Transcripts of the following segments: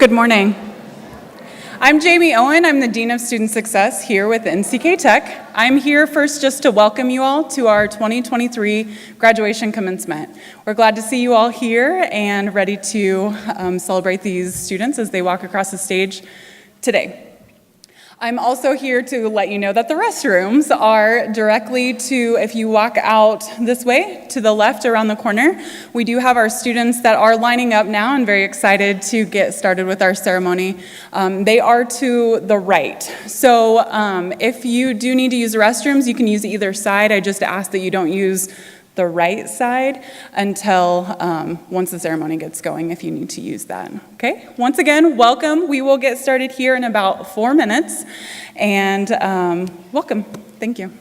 Good morning. I'm Jamie Owen. I'm the Dean of Student Success here with NCK Tech. I'm here first just to welcome you all to our 2023 graduation commencement. We're glad to see you all here and ready to celebrate these students as they walk across the stage today. I'm also here to let you know that the restrooms are directly to, if you walk out this way, to the left around the corner. We do have our students that are lining up now and very excited to get started with our ceremony. They are to the right. So if you do need to use the restrooms, you can use either side. I just ask that you don't use the right side until once the ceremony gets going, if you need to use that. Okay, once again, welcome. We will get started here in about 4 minutes, and welcome. Thank you.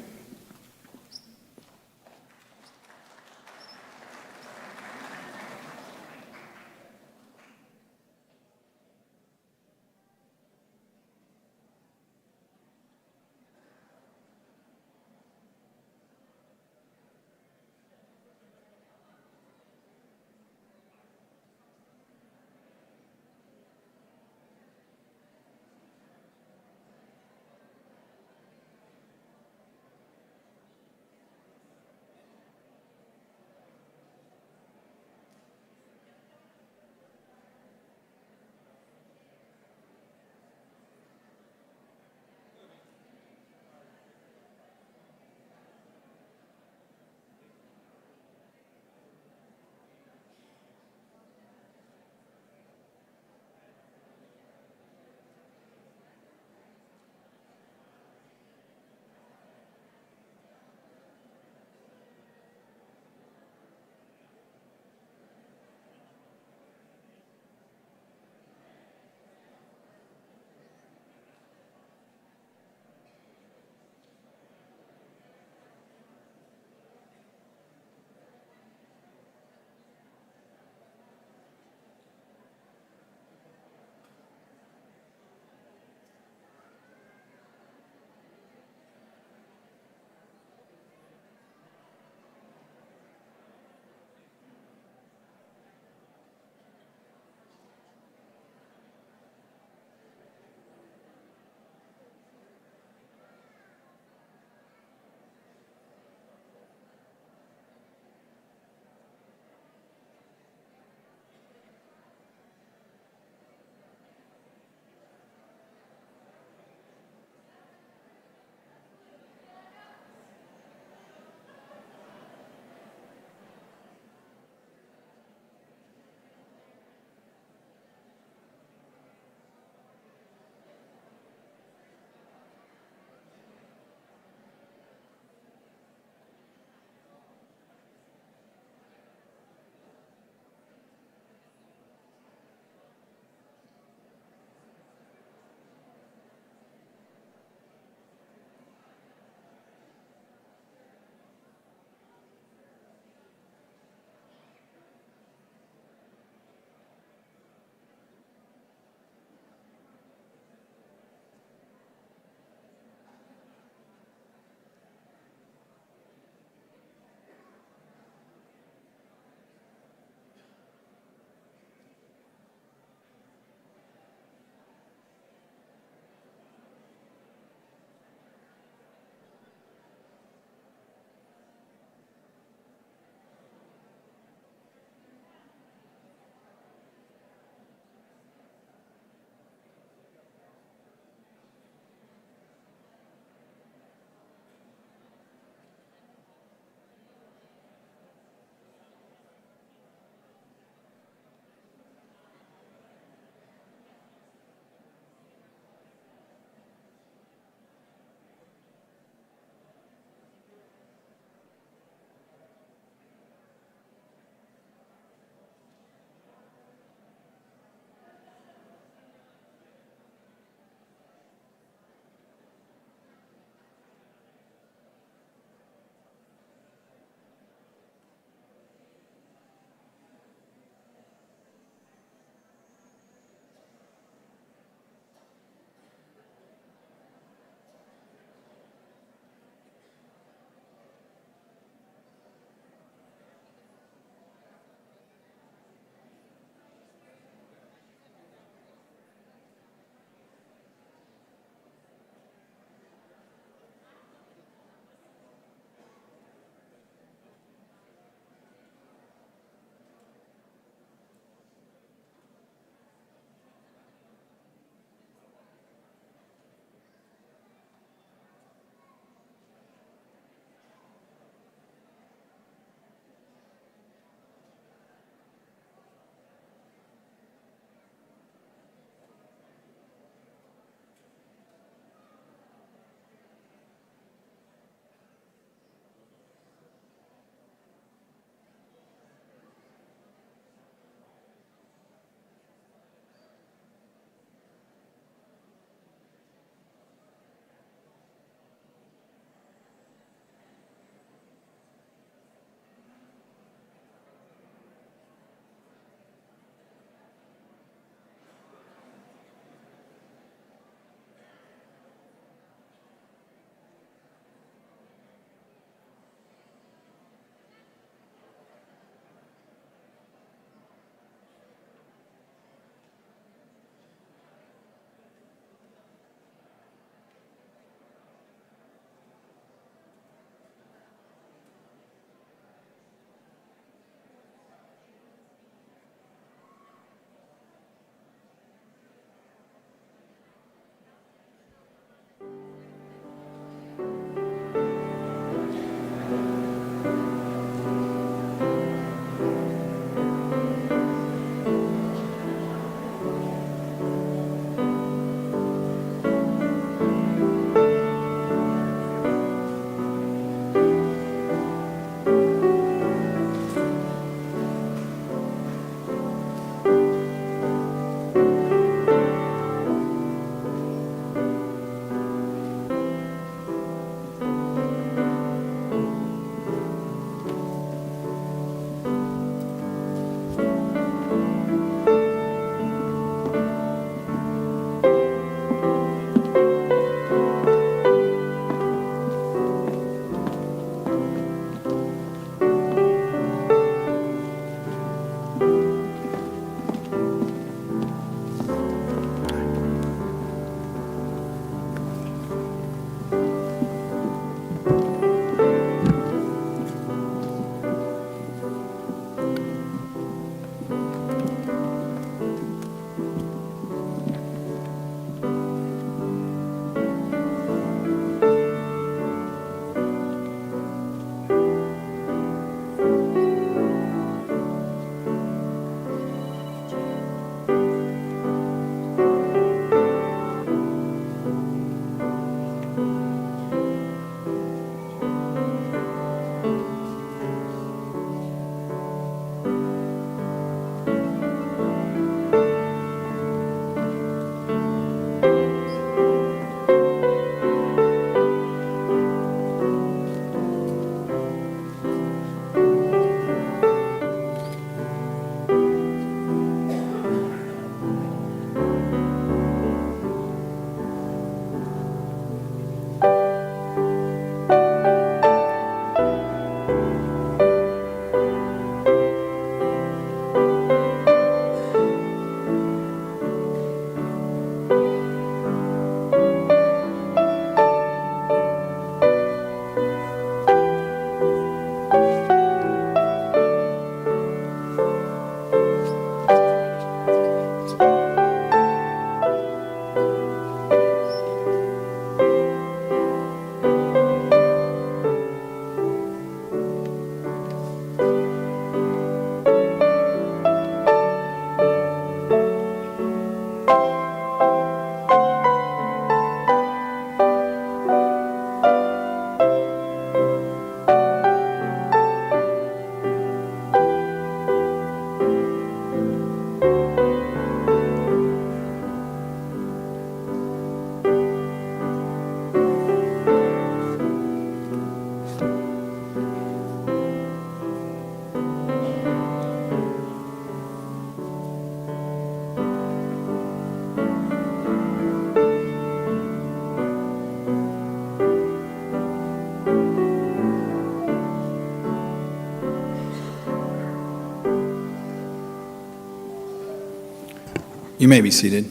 You may be seated.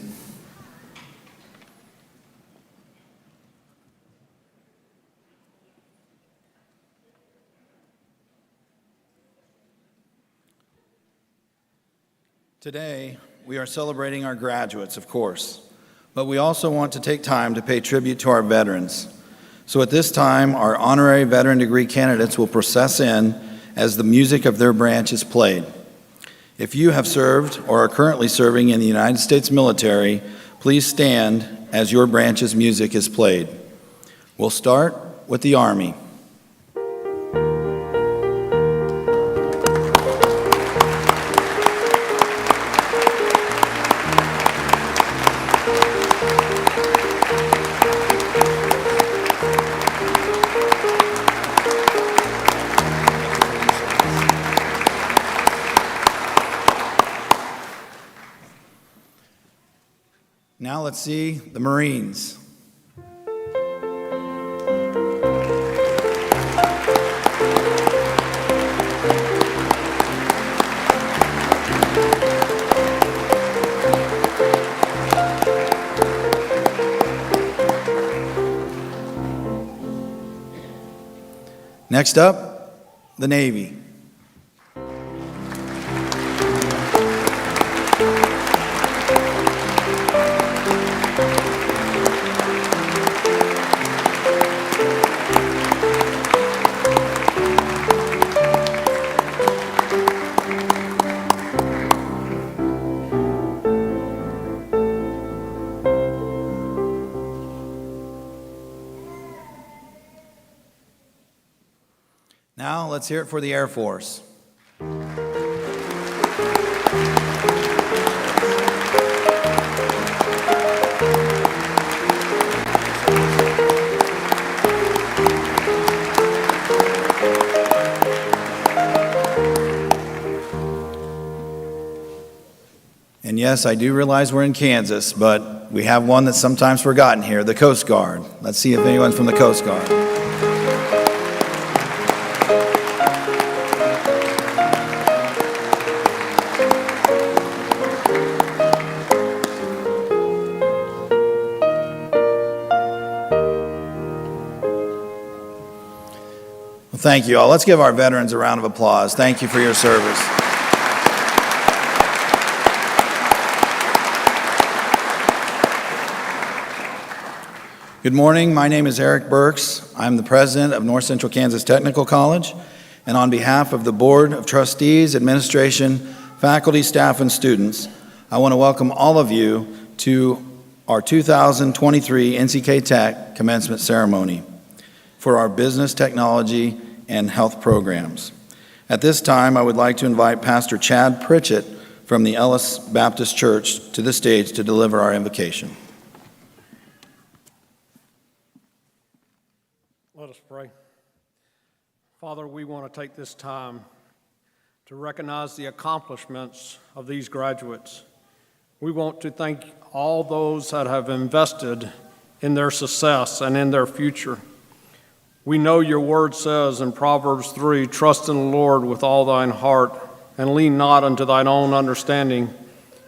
Today, we are celebrating our graduates, of course, but we also want to take time to pay tribute to our veterans. So at this time, our honorary veteran degree candidates will process in as the music of their branch is played. If you have served or are currently serving in the United States military, please stand as your branch's music is played. We'll start with the Army. Now let's see the Marines. Next up, the Navy. Now let's hear it for the Air Force. And yes, I do realize we're in Kansas, but we have one that's sometimes forgotten here, the Coast Guard. Let's see if anyone's from the Coast Guard. Well, thank you all. Let's give our veterans a round of applause. Thank you for your service. Good morning. My name is Eric Burks. I'm the president of North Central Kansas Technical College, and on behalf of the Board of Trustees, administration, faculty, staff, and students, I want to welcome all of you to our 2023 NCK Tech commencement ceremony for our business, technology, and health programs. At this time, I would like to invite Pastor Chad Pritchett from the Ellis Baptist Church to the stage to deliver our invocation. Let us pray. Father, we want to take this time to recognize the accomplishments of these graduates. We want to thank all those that have invested in their success and in their future. We know your word says in Proverbs 3, trust in the Lord with all thine heart and lean not unto thine own understanding.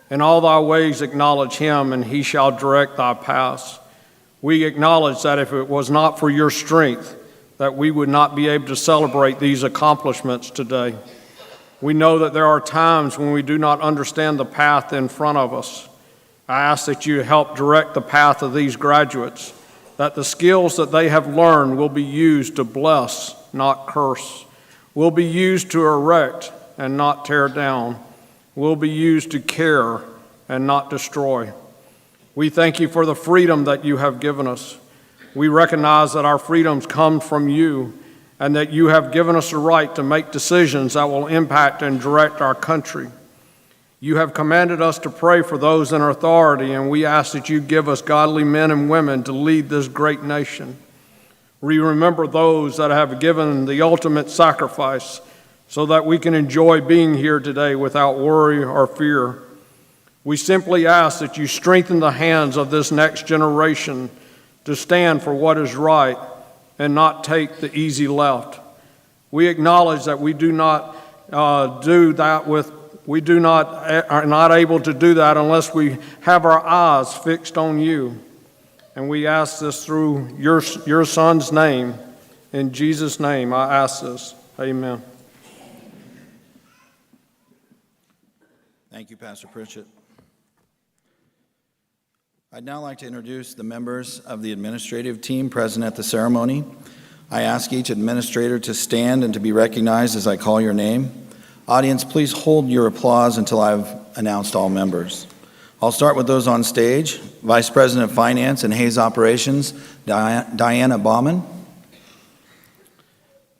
In all thy ways acknowledge him, and he shall direct thy paths. We acknowledge that if it was not for your strength, that we would not be able to celebrate these accomplishments today. We know that there are times when we do not understand the path in front of us. I ask that you help direct the path of these graduates, that the skills that they have learned will be used to bless, not curse, will be used to erect and not tear down, will be used to care and not destroy. We thank you for the freedom that you have given us. We recognize that our freedoms come from you and that you have given us the right to make decisions that will impact and direct our country. You have commanded us to pray for those in authority, and we ask that you give us godly men and women to lead this great nation. We remember those that have given the ultimate sacrifice so that we can enjoy being here today without worry or fear. We simply ask that you strengthen the hands of this next generation to stand for what is right and not take the easy left. We acknowledge that we do not do that with we are not able to do that unless we have our eyes fixed on you. And we ask this through your Son's name. In Jesus' name, I ask this. Amen. Thank you, Pastor Pritchett. I'd now like to introduce the members of the administrative team present at the ceremony. I ask each administrator to stand and to be recognized as I call your name. Audience, please hold your applause until I've announced all members. I'll start with those on stage. Vice President of Finance and Hayes Operations, Diana Baumann.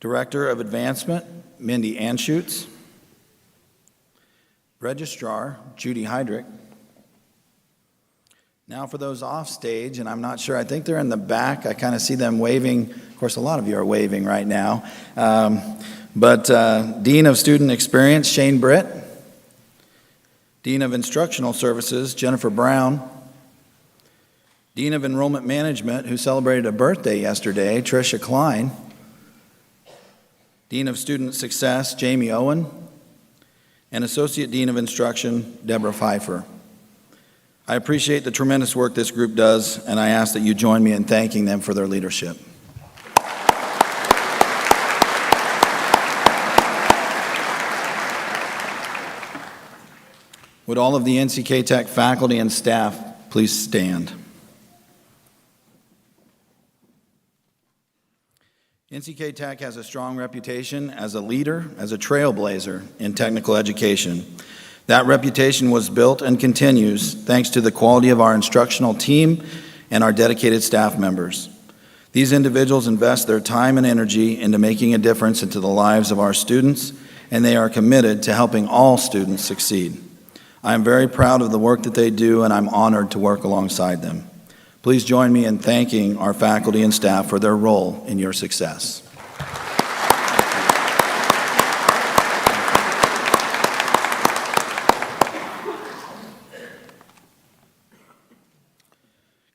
Director of Advancement, Mindy Anschutz. Registrar, Judy Heydrich. Now for those off stage, and I'm not sure, I think they're in the back. I kind of see them waving. Of course, a lot of you are waving right now. Dean of Student Experience, Shane Britt. Dean of Instructional Services, Jennifer Brown. Dean of Enrollment Management, who celebrated a birthday yesterday, Tricia Klein. Dean of Student Success, Jamie Owen. And Associate Dean of Instruction, Deborah Pfeiffer. I appreciate the tremendous work this group does, and I ask that you join me in thanking them for their leadership. Would all of the NCK Tech faculty and staff please stand? NCK Tech has a strong reputation as a leader, as a trailblazer in technical education. That reputation was built and continues thanks to the quality of our instructional team and our dedicated staff members. These individuals invest their time and energy into making a difference into the lives of our students, and they are committed to helping all students succeed. I am very proud of the work that they do, and I'm honored to work alongside them. Please join me in thanking our faculty and staff for their role in your success.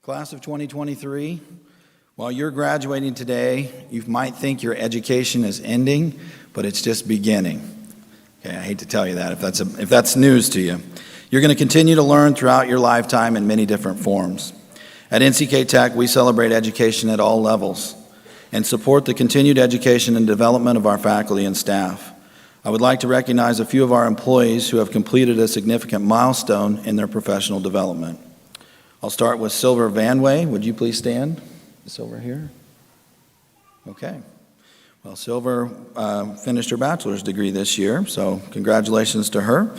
Class of 2023, while you're graduating today, you might think your education is ending, but it's just beginning. Okay, I hate to tell you that if that's news to you. You're going to continue to learn throughout your lifetime in many different forms. At NCK Tech, we celebrate education at all levels and support the continued education and development of our faculty and staff. I would like to recognize a few of our employees who have completed a significant milestone in their professional development. I'll start with Silver Vanway. Would you please stand? Silver here? Okay. Well, Silver finished her bachelor's degree this year, so congratulations to her.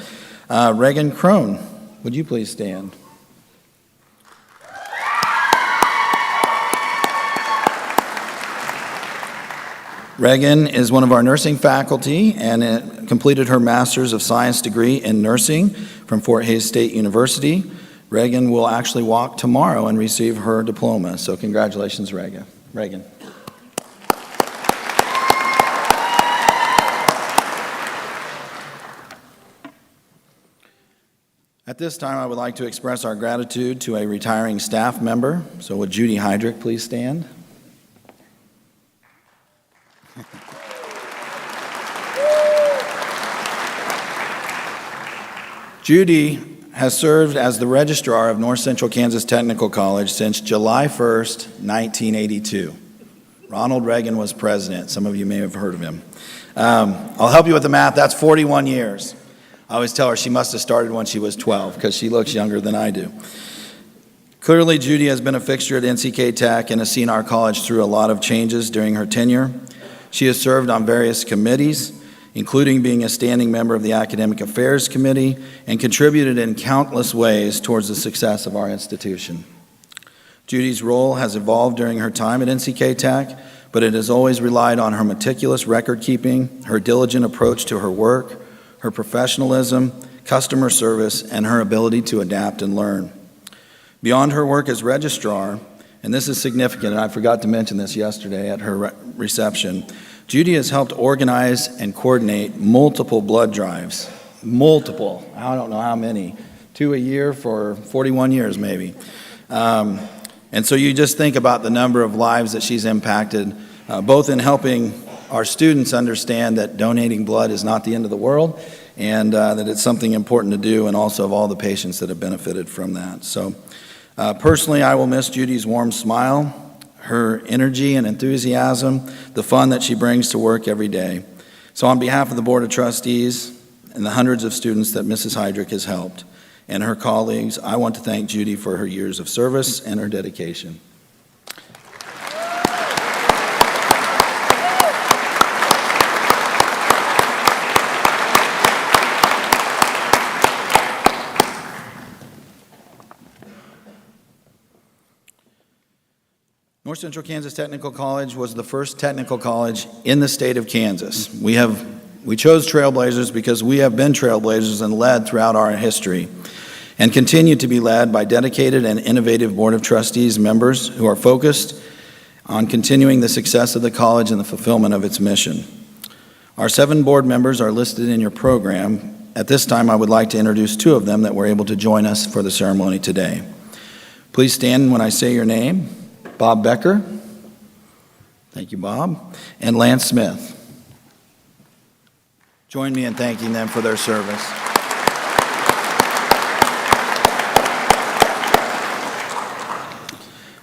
Reagan Crone, would you please stand? Reagan is one of our nursing faculty and completed her Master's of Science degree in nursing from Fort Hays State University. Reagan will actually walk tomorrow and receive her diploma, so congratulations, Reagan. At this time, I would like to express our gratitude to a retiring staff member. So would Judy Heydrich please stand? Judy has served as the registrar of North Central Kansas Technical College since July 1st, 1982. Ronald Reagan was president. Some of you may have heard of him. I'll help you with the math. That's 41 years. I always tell her she must have started when she was 12 because she looks younger than I do. Clearly, Judy has been a fixture at NCK Tech and has seen our college through a lot of changes during her tenure. She has served on various committees, including being a standing member of the Academic Affairs Committee, and contributed in countless ways towards the success of our institution. Judy's role has evolved during her time at NCK Tech, but it has always relied on her meticulous record keeping, her diligent approach to her work, her professionalism, customer service, and her ability to adapt and learn. Beyond her work as registrar, and this is significant, and I forgot to mention this yesterday at her reception, Judy has helped organize and coordinate multiple blood drives. Multiple, I don't know how many, 2 a year for 41 years maybe. And so you just think about the number of lives that she's impacted, both in helping our students understand that donating blood is not the end of the world, and that it's something important to do, and also of all the patients that have benefited from that. So personally, I will miss Judy's warm smile, her energy and enthusiasm, the fun that she brings to work every day. So on behalf of the Board of Trustees and the hundreds of students that Mrs. Heydrich has helped, and her colleagues, I want to thank Judy for her years of service and her dedication. North Central Kansas Technical College was the first technical college in the state of Kansas. We chose trailblazers because we have been trailblazers and led throughout our history, and continue to be led by dedicated and innovative Board of Trustees members who are focused on continuing the success of the college and the fulfillment of its mission. Our 7 board members are listed in your program. At this time, I would like to introduce 2 of them that were able to join us for the ceremony today. Please stand when I say your name. Bob Becker. Thank you, Bob. And Lance Smith. Join me in thanking them for their service.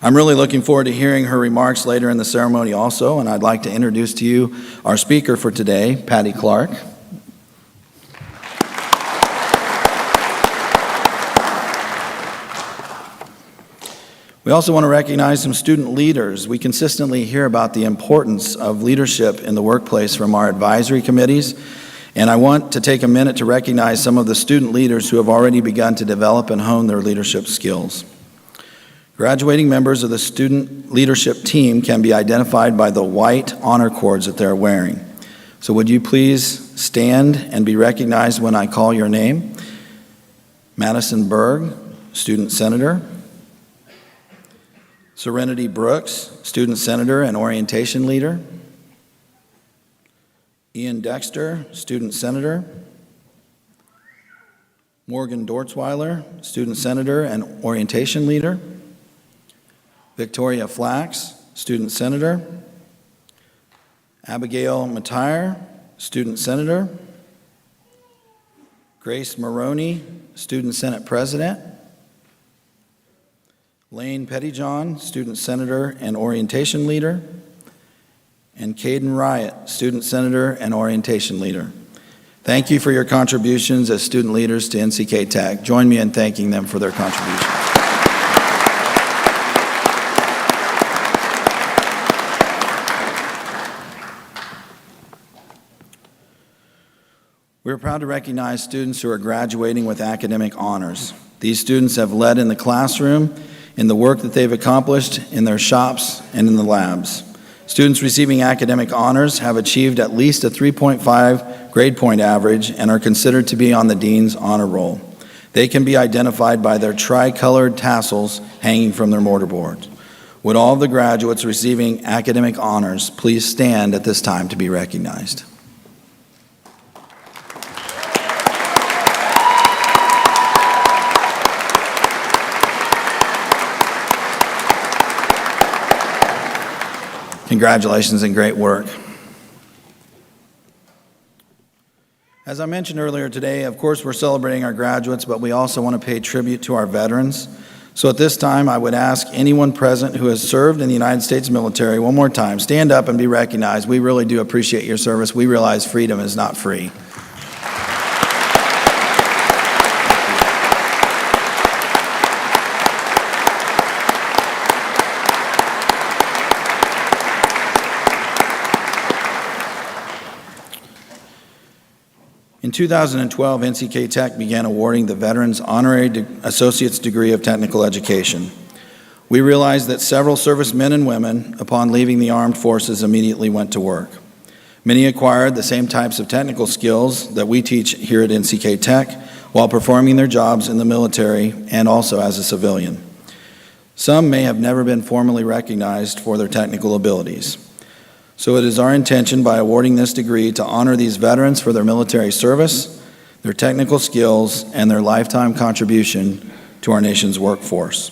I'm really looking forward to hearing her remarks later in the ceremony also, and I'd like to introduce to you our speaker for today, Patty Clark. We also want to recognize some student leaders. We consistently hear about the importance of leadership in the workplace from our advisory committees, and I want to take a minute to recognize some of the student leaders who have already begun to develop and hone their leadership skills. Graduating members of the student leadership team can be identified by the white honor cords that they're wearing. So would you please stand and be recognized when I call your name? Madison Berg, Student Senator. Serenity Brooks, Student Senator and Orientation Leader. Ian Dexter, Student Senator. Morgan Dortzweiler, Student Senator and Orientation Leader. Victoria Flax, Student Senator. Abigail Matire, Student Senator. Grace Maroney, Student Senate President. Lane Pettyjohn, Student Senator and Orientation Leader. And Caden Riot, Student Senator and Orientation Leader. Thank you for your contributions as student leaders to NCK Tech. Join me in thanking them for their contributions. We are proud to recognize students who are graduating with academic honors. These students have led in the classroom, in the work that they've accomplished, in their shops, and in the labs. Students receiving academic honors have achieved at least a 3.5 grade point average and are considered to be on the Dean's Honor Roll. They can be identified by their tri-colored tassels hanging from their mortarboards. Would all of the graduates receiving academic honors please stand at this time to be recognized? Congratulations and great work. As I mentioned earlier today, of course, we're celebrating our graduates, but we also want to pay tribute to our veterans. So at this time, I would ask anyone present who has served in the United States military, one more time, stand up and be recognized. We really do appreciate your service. We realize freedom is not free. In 2012, NCK Tech began awarding the Veterans Honorary Associate's Degree of Technical Education. We realized that several servicemen and women, upon leaving the armed forces, immediately went to work. Many acquired the same types of technical skills that we teach here at NCK Tech while performing their jobs in the military and also as a civilian. Some may have never been formally recognized for their technical abilities. So it is our intention, by awarding this degree, to honor these veterans for their military service, their technical skills, and their lifetime contribution to our nation's workforce.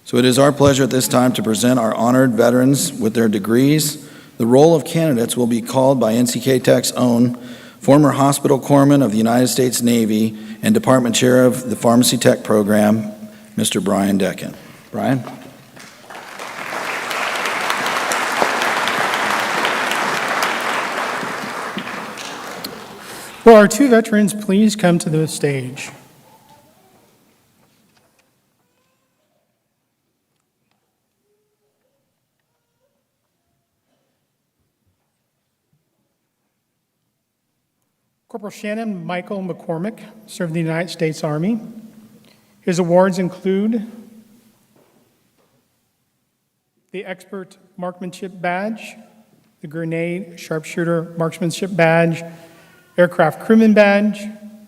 So it is our pleasure at this time to present our honored veterans with their degrees. The roll of candidates will be called by NCK Tech's own former hospital corpsman of the United States Navy and Department Chair of the Pharmacy Tech Program, Mr. Brian Decken. Brian? Will our two veterans please come to the stage? Corporal Shannon Michael McCormick served in the United States Army. His awards include the Expert Marksmanship Badge, the Grenade Sharpshooter Marksmanship Badge, Aircraft Crewman Badge,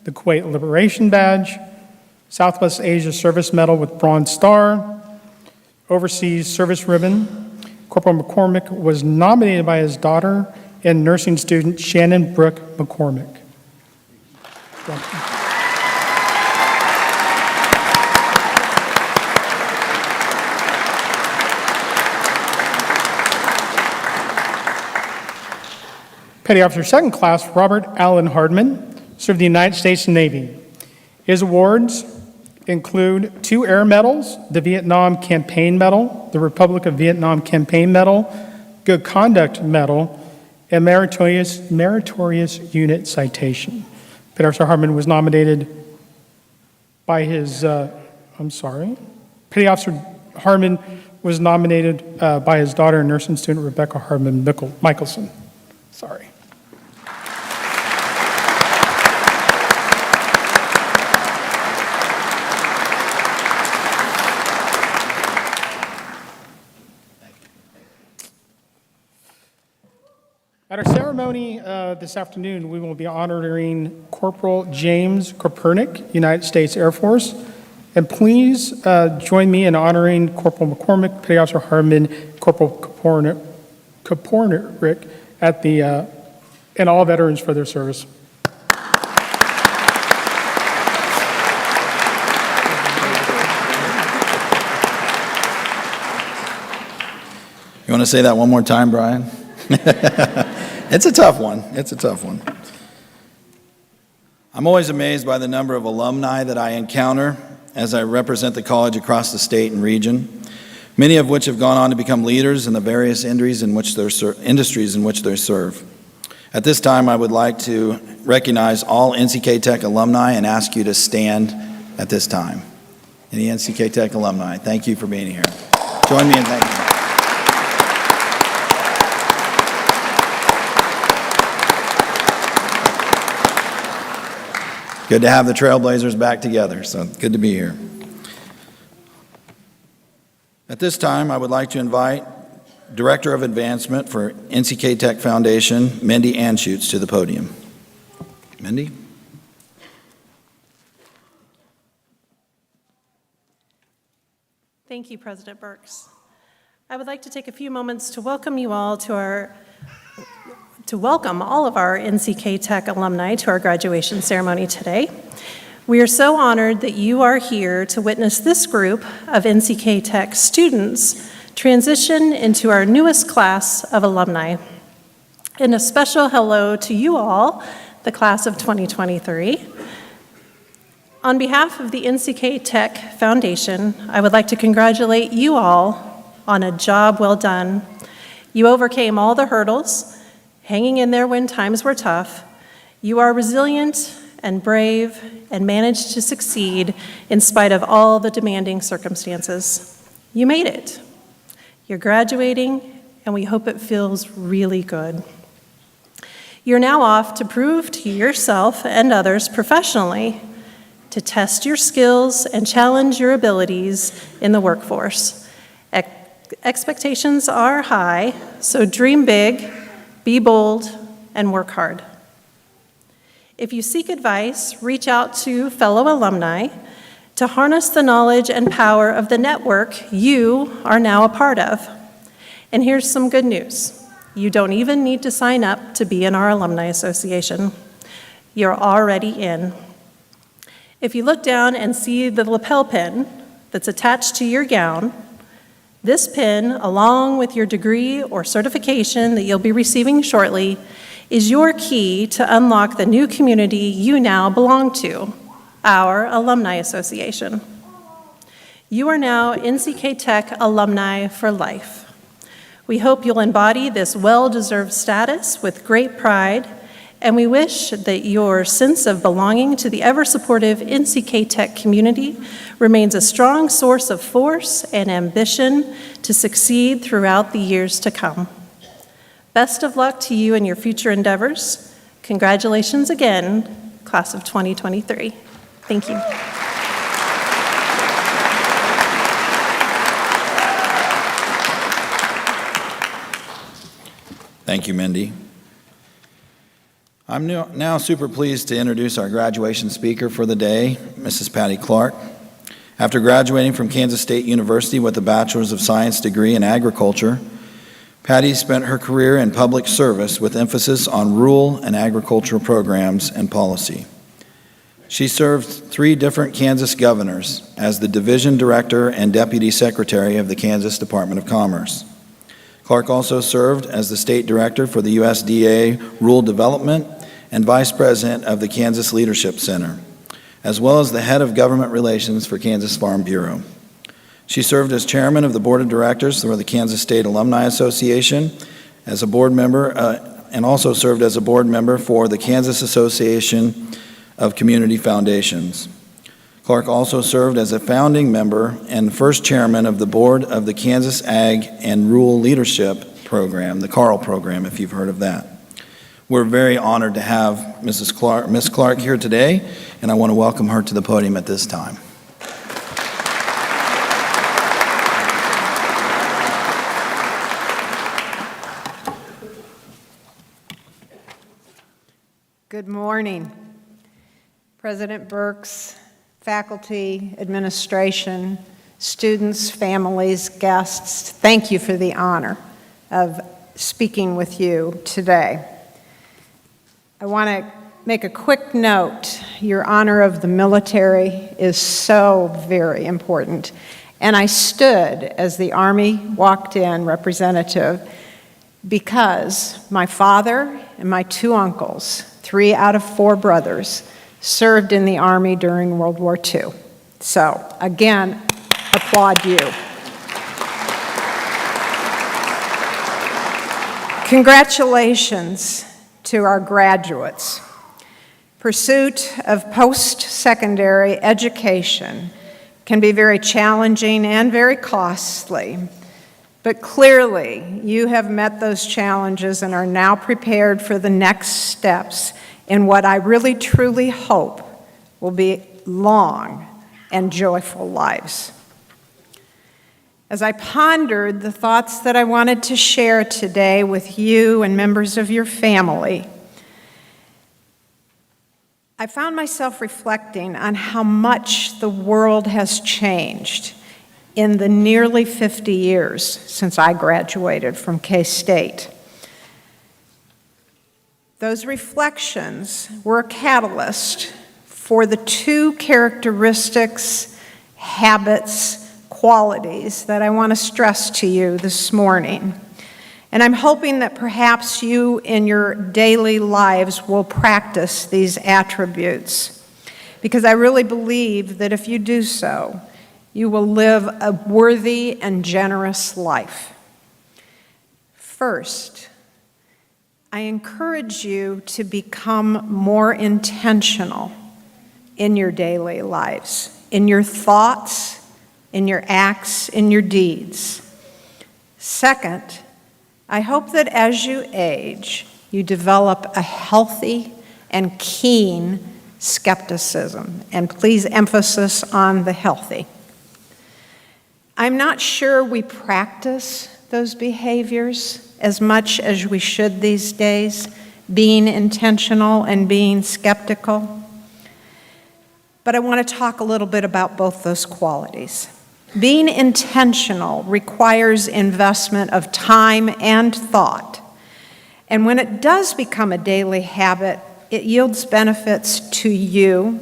the Kuwait Liberation Badge, Southwest Asia Service Medal with Bronze Star, Overseas Service Ribbon. Corporal McCormick was nominated by his daughter and nursing student Shannon Brooke McCormick. Petty Officer Second Class Robert Allen Hardman served the United States Navy. His awards include 2 Air Medals, the Vietnam Campaign Medal, the Republic of Vietnam Campaign Medal, Good Conduct Medal, and Meritorious Unit Citation. Petty Officer Hardman was nominated by his, Petty Officer Hardman was nominated by his daughter and nursing student Rebecca Hardman Michelson. Sorry. At our ceremony this afternoon, we will be honoring Corporal James Kopernik, United States Air Force. And please join me in honoring Corporal McCormick, Petty Officer Hardman, Corporal Kopernik at the, and all veterans for their service. You want to say that one more time, Brian? It's a tough one. It's a tough one. I'm always amazed by the number of alumni that I encounter as I represent the college across the state and region, many of which have gone on to become leaders in the various industries in which they serve. At this time, I would like to recognize all NCK Tech alumni and ask you to stand at this time. Any NCK Tech alumni, thank you for being here. Join me in thanking you. Good to have the Trailblazers back together, so good to be here. At this time, I would like to invite Director of Advancement for NCK Tech Foundation, Mindy Anschutz, to the podium. Mindy? Thank you, President Burks. I would like to take a few moments to welcome you all to welcome all of our NCK Tech alumni to our graduation ceremony today. We are so honored that you are here to witness this group of NCK Tech students transition into our newest class of alumni. And a special hello to you all, the class of 2023. On behalf of the NCK Tech Foundation, I would like to congratulate you all on a job well done. You overcame all the hurdles, hanging in there when times were tough. You are resilient and brave and managed to succeed in spite of all the demanding circumstances. You made it. You're graduating, and we hope it feels really good. You're now off to prove to yourself and others professionally to test your skills and challenge your abilities in the workforce. Expectations are high, so dream big, be bold, and work hard. If you seek advice, reach out to fellow alumni to harness the knowledge and power of the network you are now a part of. And here's some good news. You don't even need to sign up to be in our alumni association. You're already in. If you look down and see the lapel pin that's attached to your gown, this pin, along with your degree or certification that you'll be receiving shortly, is your key to unlock the new community you now belong to, our Alumni Association. You are now NCK Tech alumni for life. We hope you'll embody this well-deserved status with great pride, and we wish that your sense of belonging to the ever-supportive NCK Tech community remains a strong source of force and ambition to succeed throughout the years to come. Best of luck to you in your future endeavors. Congratulations again, class of 2023. Thank you. Thank you, Mindy. I'm now super pleased to introduce our graduation speaker for the day, Mrs. Patty Clark. After graduating from Kansas State University with a Bachelor's of Science degree in agriculture, Patty spent her career in public service with emphasis on rural and agricultural programs and policy. She served 3 different Kansas governors as the division director and deputy secretary of the Kansas Department of Commerce. Clark also served as the state director for the USDA Rural Development and vice president of the Kansas Leadership Center, as well as the head of government relations for Kansas Farm Bureau. She served as chairman of the board of directors for the Kansas State Alumni Association, as a board member, and also served as a board member for the Kansas Association of Community Foundations. Clark also served as a founding member and first chairman of the board of the Kansas Ag and Rural Leadership Program, the CARL program, if you've heard of that. We're very honored to have Miss Clark here today, and I want to welcome her to the podium at this time. Good morning, President Burks, faculty, administration, students, families, guests. Thank you for the honor of speaking with you today. I want to make a quick note. Your honor of the military is so very important. And I stood as the Army walked in representative because my father and my 2 uncles, 3 out of 4 brothers, served in the Army during World War II. So, again, applaud you. Congratulations to our graduates. Pursuit of post-secondary education can be very challenging and very costly, but clearly you have met those challenges and are now prepared for the next steps in what I really truly hope will be long and joyful lives. As I pondered the thoughts that I wanted to share today with you and members of your family, I found myself reflecting on how much the world has changed in the nearly 50 years since I graduated from K-State. Those reflections were a catalyst for the 2 characteristics, habits, qualities that I want to stress to you this morning. And I'm hoping that perhaps you in your daily lives will practice these attributes, because I really believe that if you do so, you will live a worthy and generous life. First, I encourage you to become more intentional in your daily lives, in your thoughts, in your acts, in your deeds. Second, I hope that as you age, you develop a healthy and keen skepticism, and please emphasis on the healthy. I'm not sure we practice those behaviors as much as we should these days, being intentional and being skeptical. But I want to talk a little bit about both those qualities. Being intentional requires investment of time and thought. And when it does become a daily habit, it yields benefits to you,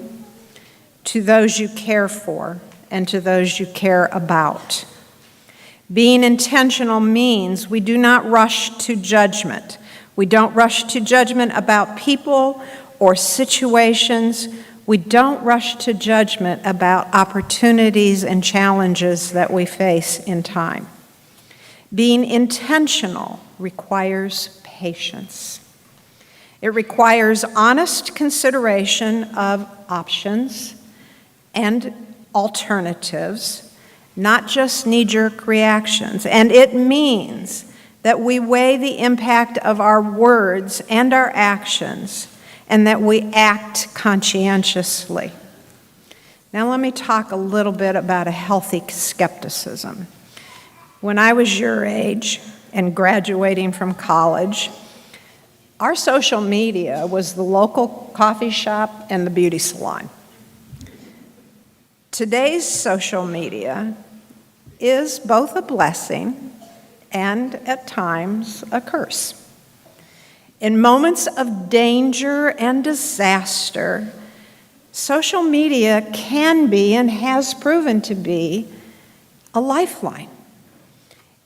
to those you care for, and to those you care about. Being intentional means we do not rush to judgment. We don't rush to judgment about people or situations. We don't rush to judgment about opportunities and challenges that we face in time. Being intentional requires patience. It requires honest consideration of options and alternatives, not just knee-jerk reactions. And it means that we weigh the impact of our words and our actions, and that we act conscientiously. Now let me talk a little bit about a healthy skepticism. When I was your age and graduating from college, our social media was the local coffee shop and the beauty salon. Today's social media is both a blessing and at times a curse. In moments of danger and disaster, social media can be and has proven to be a lifeline.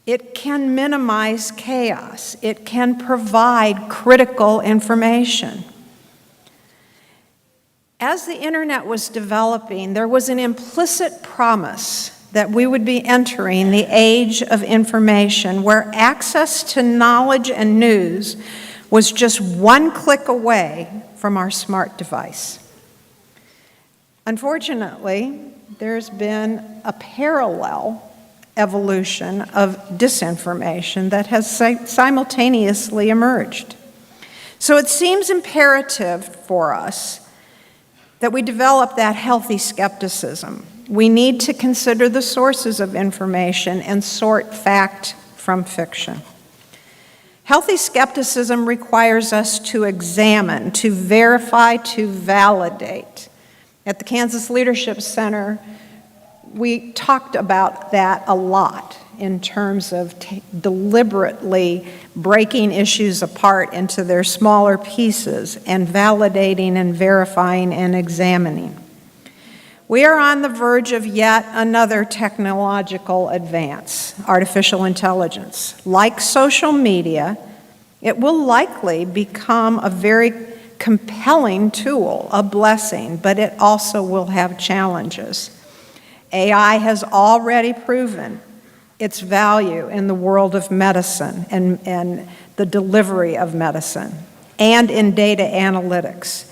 It can minimize chaos. It can provide critical information. As the internet was developing, there was an implicit promise that we would be entering the age of information where access to knowledge and news was just one click away from our smart device. Unfortunately, there's been a parallel evolution of disinformation that has simultaneously emerged. So it seems imperative for us that we develop that healthy skepticism. We need to consider the sources of information and sort fact from fiction. Healthy skepticism requires us to examine, to verify, to validate. At the Kansas Leadership Center, we talked about that a lot in terms of deliberately breaking issues apart into their smaller pieces and validating and verifying and examining. We are on the verge of yet another technological advance, artificial intelligence. Like social media, it will likely become a very compelling tool, a blessing, but it also will have challenges. AI has already proven its value in the world of medicine and the delivery of medicine and in data analytics.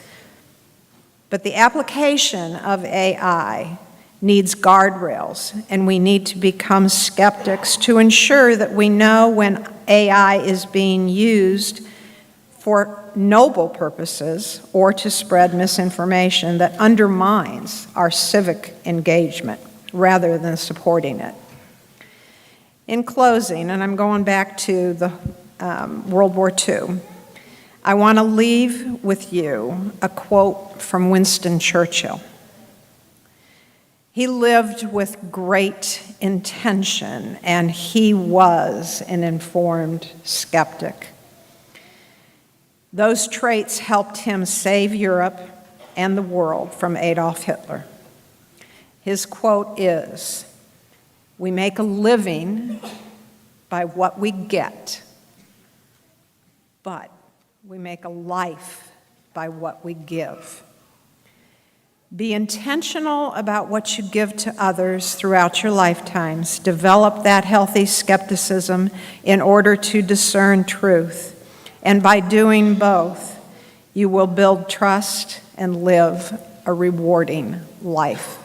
But the application of AI needs guardrails, and we need to become skeptics to ensure that we know when AI is being used for noble purposes or to spread misinformation that undermines our civic engagement rather than supporting it. In closing, and I'm going back to the World War II, I want to leave with you a quote from Winston Churchill. He lived with great intention, and he was an informed skeptic. Those traits helped him save Europe and the world from Adolf Hitler. His quote is, "We make a living by what we get, but we make a life by what we give." Be intentional about what you give to others throughout your lifetimes. Develop that healthy skepticism in order to discern truth. And by doing both, you will build trust and live a rewarding life.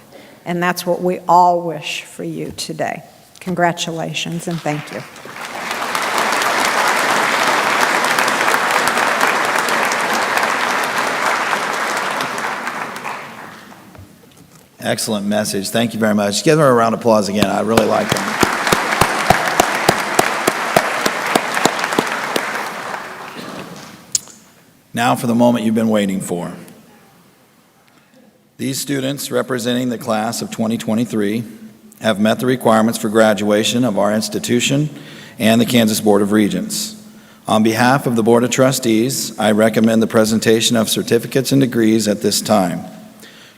And that's what we all wish for you today. Congratulations and thank you. Excellent message. Thank you very much. Give her a round of applause again. I really like that. Now for the moment you've been waiting for. These students representing the class of 2023 have met the requirements for graduation of our institution and the Kansas Board of Regents. On behalf of the Board of Trustees, I recommend the presentation of certificates and degrees at this time.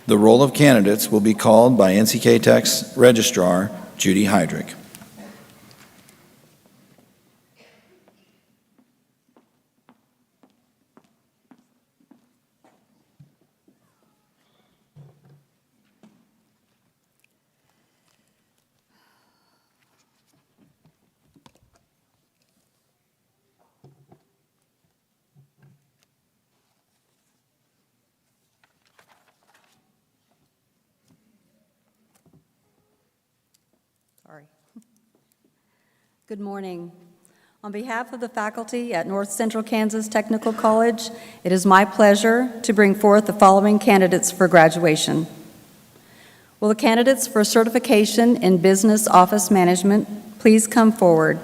The roll of candidates will be called by NCK Tech's Registrar, Judy Heydrich. Sorry. Good morning. On behalf of the faculty at North Central Kansas Technical College, it is my pleasure to bring forth the following candidates for graduation. Will the candidates for certification in business office management please come forward?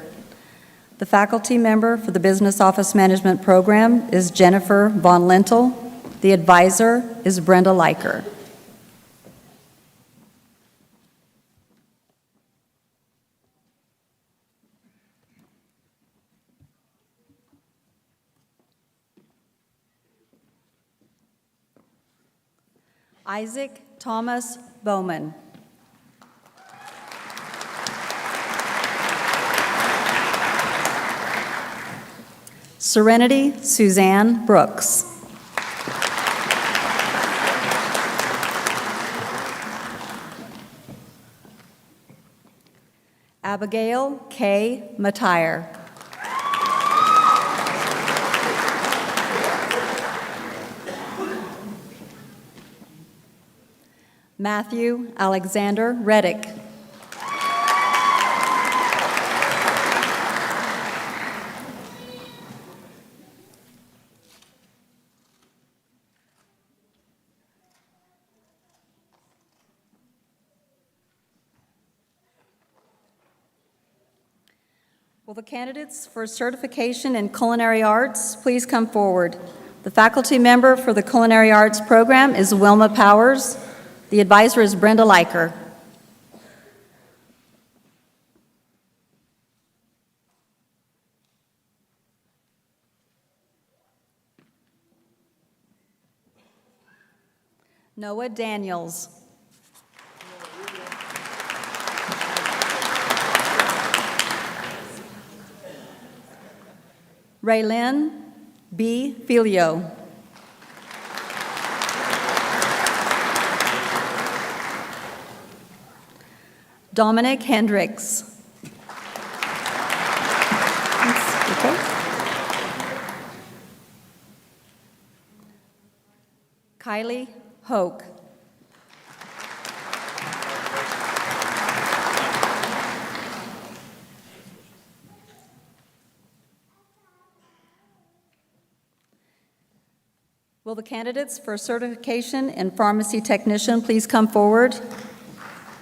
The faculty member for the business office management program is Jennifer Von Lentel. The advisor is Brenda Leiker. Isaac Thomas Bowman. Serenity Suzanne Brooks. Abigail K. Matire. Matthew Alexander Reddick. Will the candidates for certification in culinary arts please come forward? The faculty member for the culinary arts program is Wilma Powers. The advisor is Brenda Leiker. Noah Daniels. Raylyn B. Filio. Dominic Hendricks. Okay. Kylie Hoke. Will the candidates for certification in pharmacy technician please come forward?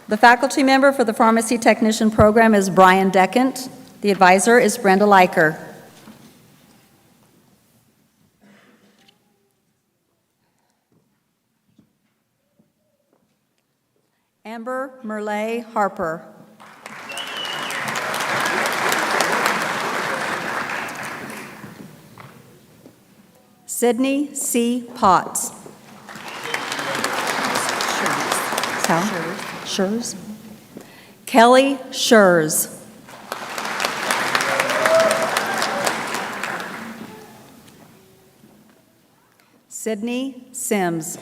The faculty member for the pharmacy technician program is Brian Deckent. The advisor is Brenda Leiker. Amber Merle Harper. Sydney C. Potts. Schurz. Kelly Schurz. Sydney Sims.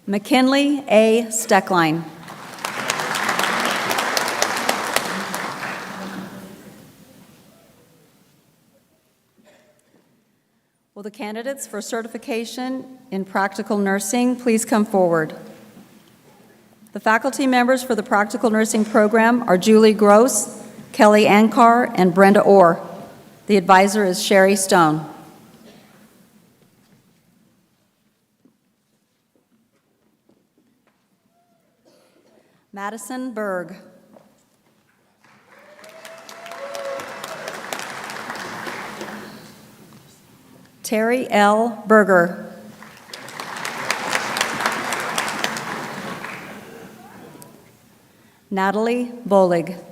McKinley A. Steckline. Will the candidates for certification in practical nursing please come forward? The faculty members for the practical nursing program are Julie Gross, Kelly Ankar, and Brenda Orr. The advisor is Sherry Stone. Madison Berg. Terry L. Berger. Natalie Bolig.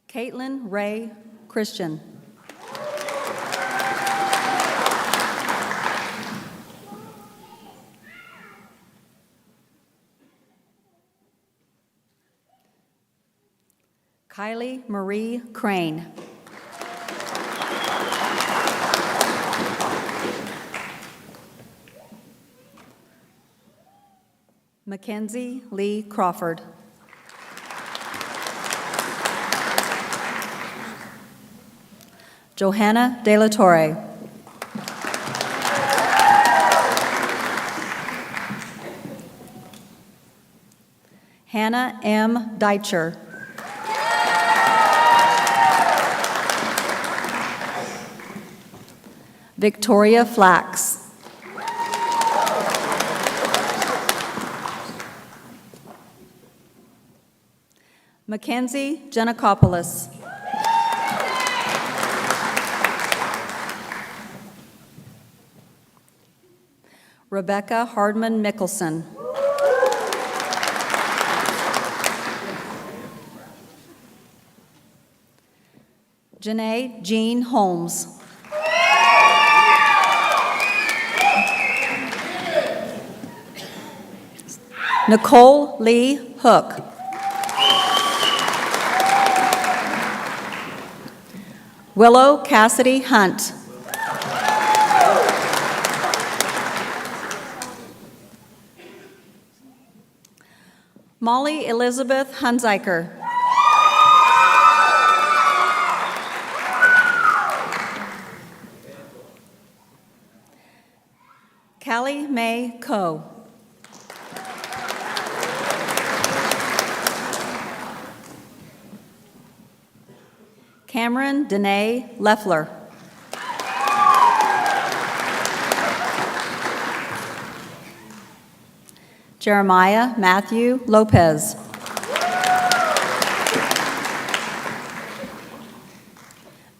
Caitlin Ray Christian. Kylie Marie Crane. Mackenzie Lee Crawford. Johanna De La Torre. Hannah M. Deitcher. Victoria Flax. Mackenzie Giannakopoulos. Rebecca Hardman Mickelson. Janae Jean Holmes. Nicole Lee Hook. Willow Cassidy Hunt. Molly Elizabeth Hunziker. Callie Mae Coe. Cameron Danae Leffler. Jeremiah Matthew Lopez.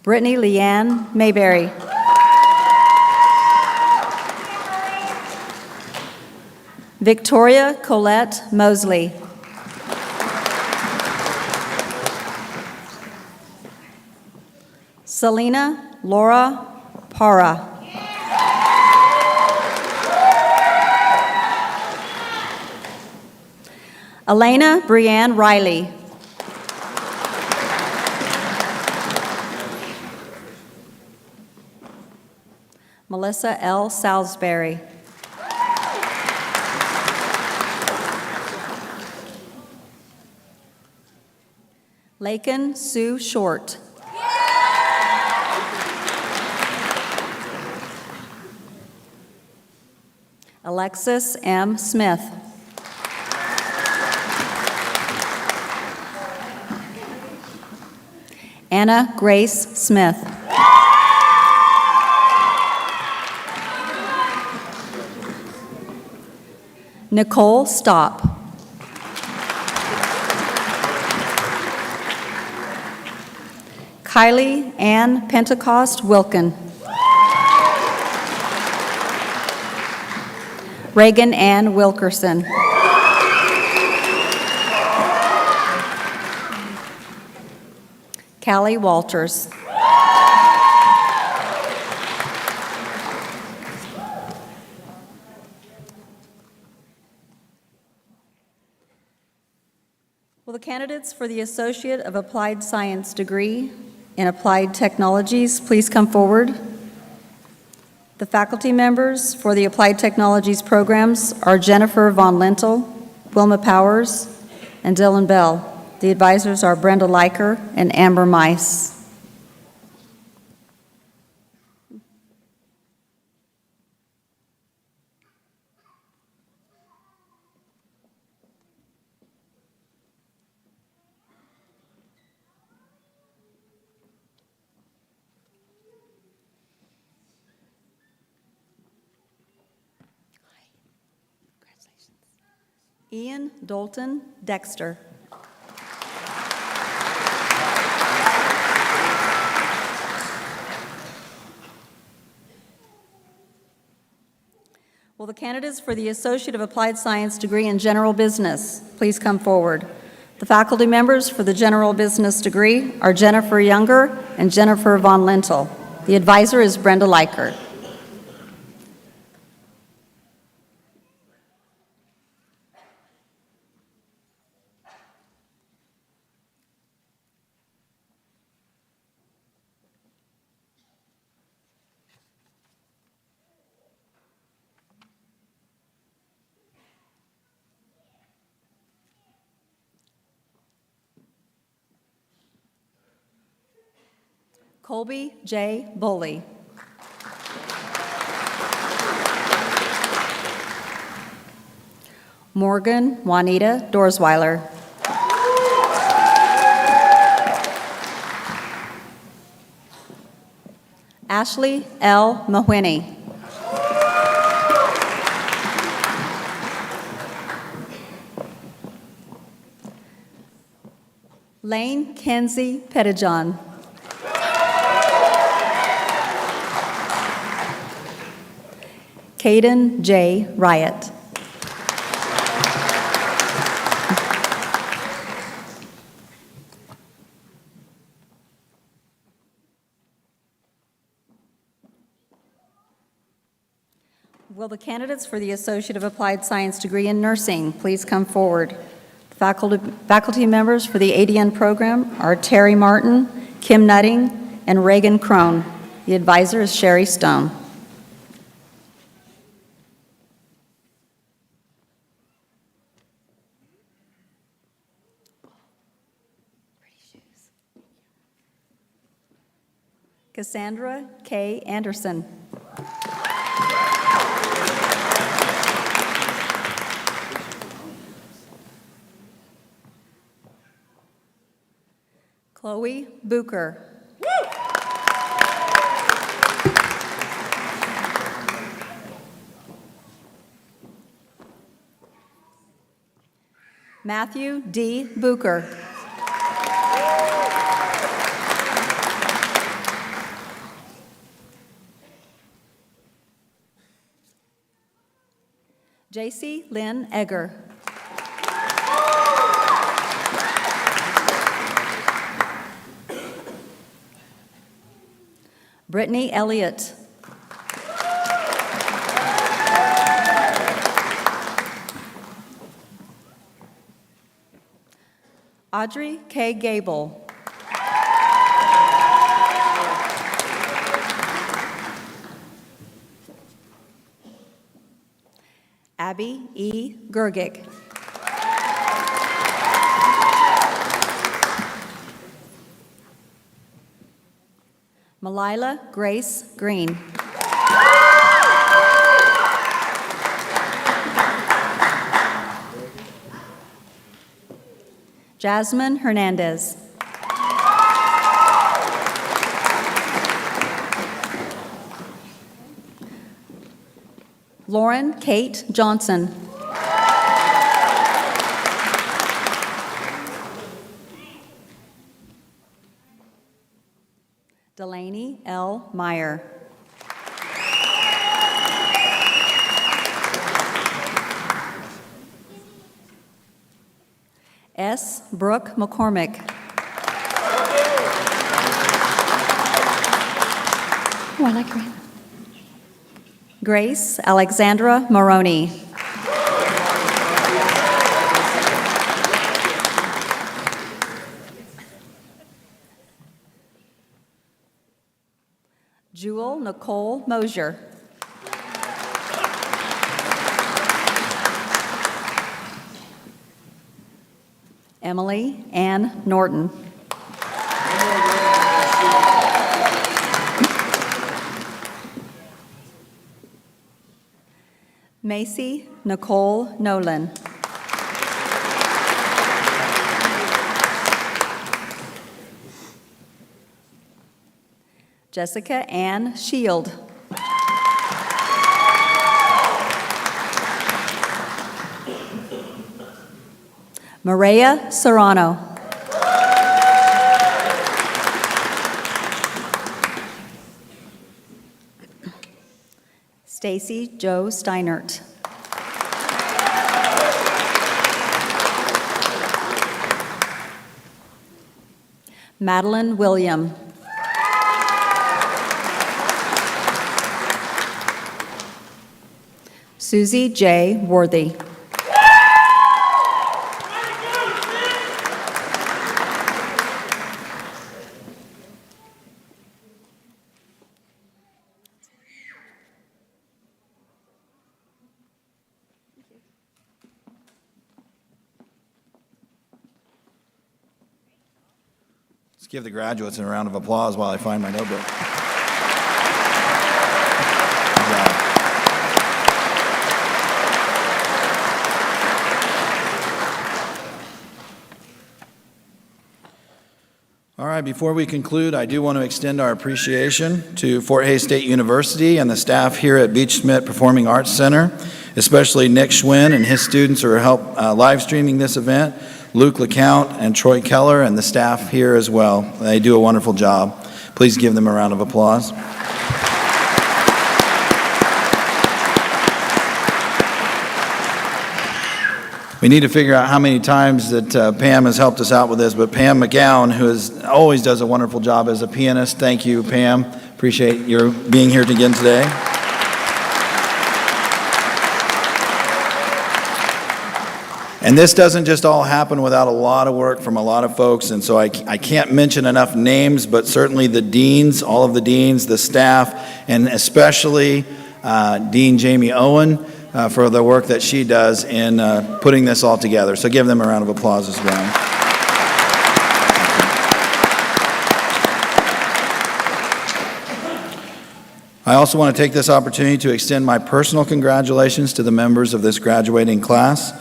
Brittany Leanne Mayberry. Victoria Colette Mosley. Selena Laura Para. Elena Brianne Riley. Melissa L. Salisbury. Lakin Sue Short. Alexis M. Smith. Anna Grace Smith. Nicole Stopp. Kylie Ann Pentecost Wilkin. Reagan Ann Wilkerson. Callie Walters. Will the candidates for the Associate of Applied Science degree in Applied Technologies please come forward? The faculty members for the Applied Technologies programs are Jennifer Von Lintel, Wilma Powers, and Dylan Bell. The advisors are Brenda Leiker and Amber Mice. Ian Dalton Dexter. Will the candidates for the Associate of Applied Science degree in General Business please come forward? The faculty members for the General Business degree are Jennifer Younger and Jennifer Von Lintel. The advisor is Brenda Leiker. Colby J. Bully. Morgan Juanita Dorsweiler. Ashley L. Mahwini. Lane Kenzie Pettijohn. Caden J. Riot. Will the candidates for the Associate of Applied Science degree in nursing please come forward? Faculty members for the ADN program are Terry Martin, Kim Nutting, and Reagan Crone. The advisor is Sherry Stone. Cassandra K. Anderson. Chloe Bucher. Matthew D. Bucher. J.C. Lynn Egger. Brittany Elliott. Audrey K. Gable. Abby E. Gergic. Malila Grace Green. Jasmine Hernandez. Lauren Kate Johnson. Delaney L. Meyer. S. Brooke McCormick. Oh, I like her. Grace Alexandra Maroney. Jewel Nicole Mosier. Emily Ann Norton. Macy Nicole Nolan. Jessica Ann Shield. Maria Serrano. Stacy Jo Steinert. Madeline William. Susie J. Worthy. Let's give the graduates a round of applause while I find my notebook. Good job. All right, before we conclude, I do want to extend our appreciation to Fort Hays State University and the staff here at Beach Schmidt Performing Arts Center, especially Nick Schwinn and his students who are live streaming this event, Luke LeCount and Troy Keller and the staff here as well. They do a wonderful job. Please give them a round of applause. We need to figure out how many times that Pam has helped us out with this, but Pam McGowan, who always does a wonderful job as a pianist. Thank you, Pam. Appreciate your being here again today. And this doesn't just all happen without a lot of work from a lot of folks, and so I can't mention enough names, but certainly the deans, all of the deans, the staff, and especially Dean Jamie Owen, for the work that she does in putting this all together. So give them a round of applause as well. I also want to take this opportunity to extend my personal congratulations to the members of this graduating class.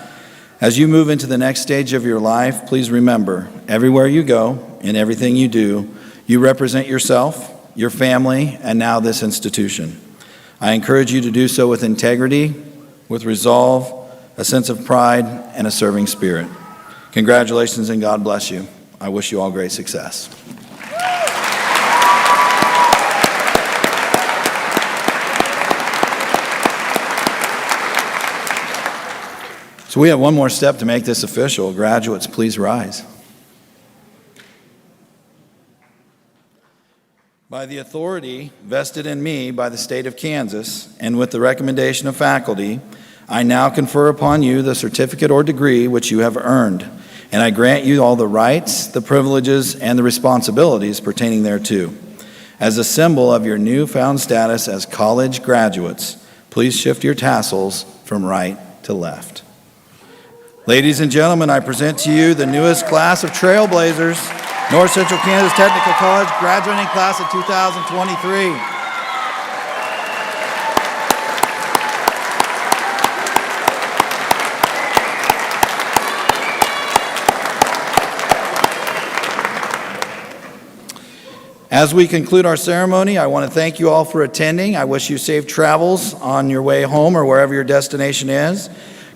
As you move into the next stage of your life, please remember, everywhere you go, in everything you do, you represent yourself, your family, and now this institution. I encourage you to do so with integrity, with resolve, a sense of pride, and a serving spirit. Congratulations and God bless you. I wish you all great success. So we have one more step to make this official. Graduates, please rise. By the authority vested in me by the state of Kansas, and with the recommendation of faculty, I now confer upon you the certificate or degree which you have earned, and I grant you all the rights, the privileges, and the responsibilities pertaining thereto. As a symbol of your newfound status as college graduates, please shift your tassels from right to left. Ladies and gentlemen, I present to you the newest class of Trailblazers, North Central Kansas Technical College, graduating class of 2023. As we conclude our ceremony, I want to thank you all for attending. I wish you safe travels on your way home or wherever your destination is.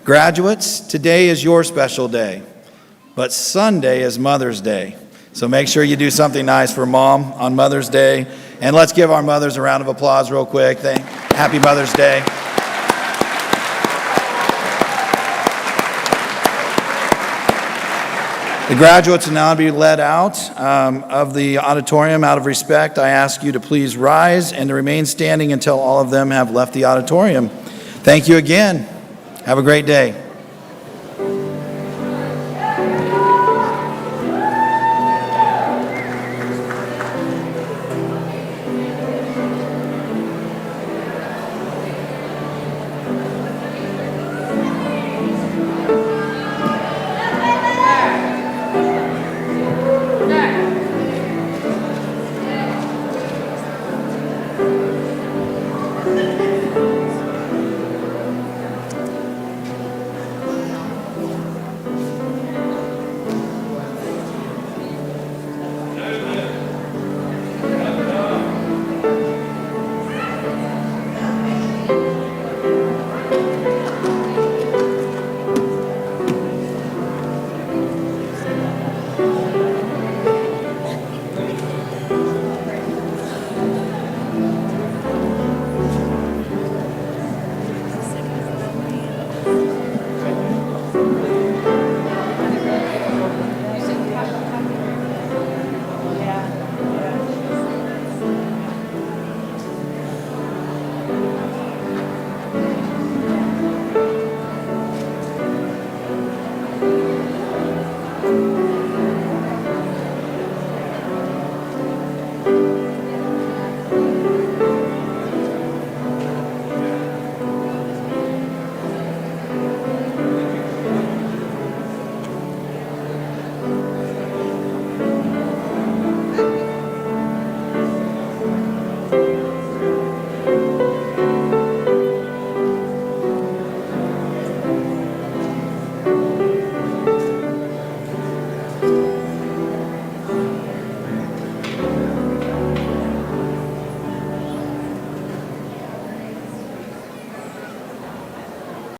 Graduates, today is your special day, but Sunday is Mother's Day. So make sure you do something nice for Mom on Mother's Day. And let's give our mothers a round of applause real quick. Happy Mother's Day. The graduates will now be led out of the auditorium. Out of respect, I ask you to please rise and to remain standing until all of them have left the auditorium. Thank you again. Have a great day.